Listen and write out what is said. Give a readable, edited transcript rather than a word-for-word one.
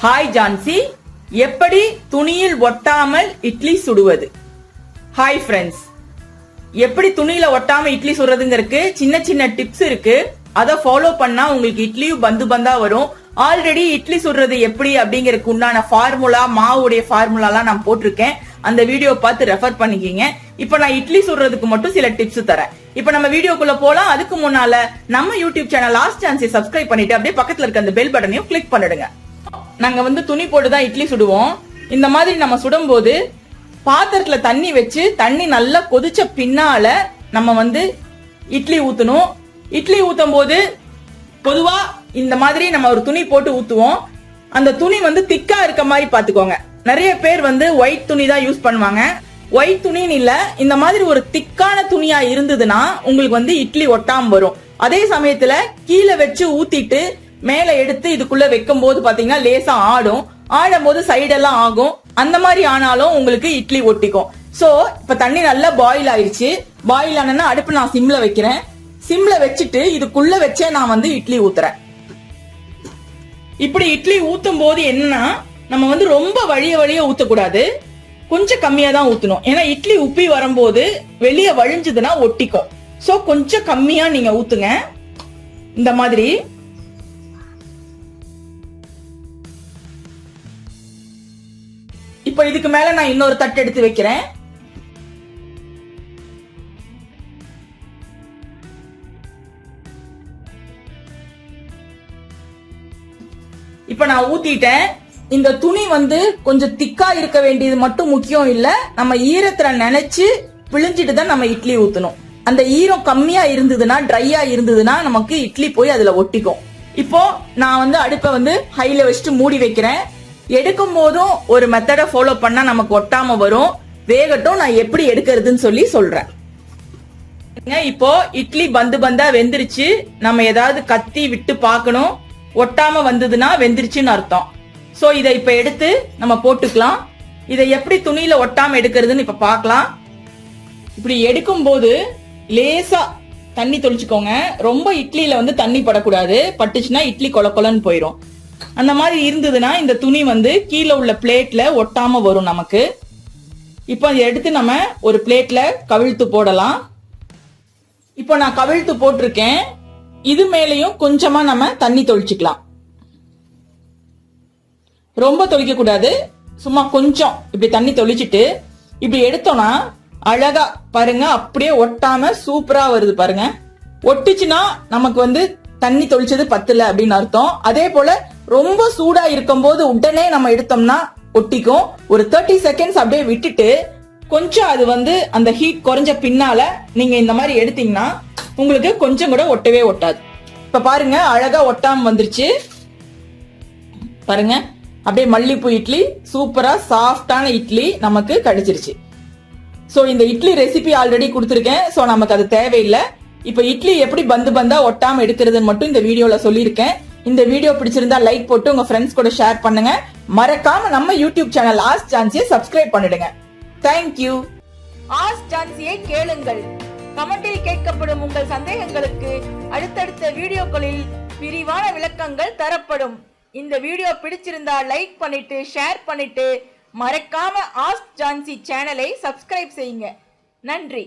Hi Jhansi, எப்படி துணியில் ஒட்டாமல் இட்லி சுடுவது? ஹாய் ஃப்ரெண்ட்ஸ், எப்படி துணியில ஒட்டாம இட்லி சுடுறதுங்கிறதுக்கு சின்ன சின்ன டிப்ஸ் இருக்கு. அதை ஃபாலோ பண்ணா உங்களுக்கு இட்லியும் பந்து பந்தா வரும். ஆல்ரெடி இட்லி சுடுறது எப்படி அப்படிங்கறதுக்கு உண்டான ஃபார்முலா, மாவுடைய ஃபார்முலாலாம் நான் போட்டிருக்கேன். அந்த வீடியோ பார்த்து ரெஃபர் பண்ணிக்கிங்க. இப்ப நான் இட்லி சுடுறதுக்கு மட்டும் சில டிப்ஸ் தரேன். இப்ப நம்ம வீடியோக்குள்ள போலாம். அதுக்கு முன்னால நம்ம யூடியூப் சேனல் லாஸ்ட் சான்ஸை சப்ஸ்கிரைப் பண்ணிட்டு அப்படியே பக்கத்துல இருக்க அந்த பெல் பட்டனையும் கிளிக் பண்ணிடுங்க. நாங்க துணி போட்டுதான் இட்லி சுடுவோம். இந்த மாதிரி நம்ம சுடும் போது பாத்திரத்துல தண்ணி வச்சு தண்ணி நல்லா கொதிச்ச பின்னால நம்ம இட்லி ஊத்தணும். இட்லி ஊத்தும் போது பொதுவா இந்த மாதிரி நம்ம ஒரு துணி போட்டு ஊத்துவோம். அந்த துணி திக்கா இருக்க மாதிரி பாத்துக்கோங்க. நிறைய பேர் ஒயிட் துணி தான் யூஸ் பண்ணுவாங்க. ஒயிட் துணின்னு இல்ல, இந்த மாதிரி ஒரு திக்கான துணியா இருந்ததுன்னா உங்களுக்கு இட்லி ஒட்டாம வரும். அதே சமயத்துல கீழே வச்சு ஊத்திட்டு மேல எடுத்து இதுக்குள்ள வைக்கும் போது பாத்தீங்கன்னா லேசா ஆடும் போது சைடெல்லாம் ஆகும். அந்த மாதிரி ஆனாலும் உங்களுக்கு இட்லி ஒட்டிக்கும். சோ இப்ப தண்ணி நல்லா பாயில் ஆயிடுச்சு. பாயில் ஆனா அடுப்பு நான் சிம்ல வைக்கிறேன். சிம்ல வச்சுட்டு இதுக்குள்ள வச்சே நான் இட்லி ஊத்துறேன். இப்படி இட்லி ஊத்தும் போது என்னன்னா நம்ம ரொம்ப வழிய ஊத்தக்கூடாது. கொஞ்சம் கம்மியா தான் ஊத்தணும். ஏன்னா இட்லி உப்பி வரும்போது வெளியே வழிஞ்சதுன்னா ஒட்டிக்கும். சோ கொஞ்சம் கம்மியா நீங்க ஊத்துங்க. இந்த மாதிரி இப்ப இதுக்கு மேல நான் இன்னொரு தட்டு எடுத்து வைக்கிறேன். இப்ப நான் ஊத்திட்டேன். இந்த துணி கொஞ்சம் திக்கா இருக்க வேண்டியது மட்டும் முக்கியம் இல்ல, நம்ம ஈரத்துல நினைச்சு பிழிஞ்சிட்டு தான் நம்ம இட்லி ஊத்தணும். அந்த ஈரம் கம்மியா இருந்ததுன்னா, ட்ரையா இருந்ததுன்னா நமக்கு இட்லி போய் அதுல ஒட்டிக்கும். இப்போ நான் அடுப்பை ஹைல வச்சுட்டு மூடி வைக்கிறேன். எடுக்கும் போதும் ஒரு மெத்தட ஃபாலோ பண்ணா நமக்கு ஒட்டாம வரும். வேகட்டும், நான் எப்படி எடுக்கிறதுன்னு சொல்றேன். இப்போ இட்லி பந்து பந்தா வெந்துருச்சு. நம்ம ஏதாவது கத்தி விட்டு பார்க்கணும். ஒட்டாம வந்ததுன்னா வெந்துருச்சுன்னு அர்த்தம். சோ இதை இப்ப எடுத்து நம்ம போட்டுக்கலாம். இதை எப்படி துணியில ஒட்டாம எடுக்கிறதுன்னு இப்ப பார்க்கலாம். இப்படி எடுக்கும் போது லேசா தண்ணி தொளிச்சுக்கோங்க. ரொம்ப இட்லியில தண்ணி படக்கூடாது. பட்டுச்சுன்னா இட்லி கொல கொலன்னு போயிரும். அந்த மாதிரி இருந்ததுன்னா இந்த துணி கீழே உள்ள பிளேட்ல ஒட்டாம வரும் நமக்கு. இப்போ அதை எடுத்து நம்ம ஒரு பிளேட்ல கவிழ்த்து போடலாம். இப்போ நான் கவிழ்த்து போட்டிருக்கேன். இது மேலையும் கொஞ்சமா நம்ம தண்ணி தொளிச்சுக்கலாம். ரொம்ப தொளிக்க கூடாது, சும்மா கொஞ்சம் இப்படி தண்ணி தொளிச்சுட்டு இப்படி எடுத்தோம்னா அழகா பாருங்க, அப்படியே ஒட்டாம சூப்பரா வருது பாருங்க. ஒட்டுச்சுன்னா நமக்கு தண்ணி தொளிச்சது பத்தல அப்படின்னு அர்த்தம். அதே போல ரொம்ப சூடா இருக்கும் போது உடனே நம்ம எடுத்தோம்னா ஒட்டிக்கும். ஒரு 30 செகண்ட்ஸ் அப்படியே விட்டுட்டு கொஞ்சம் அது அந்த ஹீட் குறைஞ்ச பின்னால நீங்க இந்த மாதிரி எடுத்தீங்கன்னா உங்களுக்கு கொஞ்சம் கூட ஒட்டவே ஒட்டாது. இப்ப பாருங்க, அழகா ஒட்டாம வந்துருச்சு பாருங்க. அப்படியே மல்லிப்பூ இட்லி, சூப்பரா சாஃப்டான இட்லி நமக்கு கிடைச்சிருச்சு. சோ இந்த இட்லி ரெசிபி ஆல்ரெடி கொடுத்துருக்கேன். சோ நமக்கு அது தேவையில்லை. இப்ப இட்லி எப்படி பந்து பந்தா ஒட்டாம எடுக்கிறதுன்னு மட்டும் இந்த வீடியோல சொல்லியிருக்கேன். இந்த வீடியோ பிடிச்சிருந்தா லைக் போட்டு உங்க ஃப்ரெண்ட்ஸ் கூட ஷேர் பண்ணுங்க. மறக்காம நம்ம யூடியூப் சேனல் ஆஸ்க் ஜான்சியை சப்ஸ்கிரைப் பண்ணிடுங்க. தேங்க்யூ. ஆஸ்க் ஜான்சியை கேளுங்கள். கமெண்டில் கேட்கப்படும் உங்கள் சந்தேகங்களுக்கு அடுத்தடுத்த வீடியோக்களில் விரிவான விளக்கங்கள் தரப்படும். இந்த வீடியோ பிடிச்சிருந்தா லைக் பண்ணிட்டு ஷேர் பண்ணிட்டு மறக்காம ஆஸ்க் ஜான்சி சேனலை சப்ஸ்கிரைப் செய்யுங்க. நன்றி.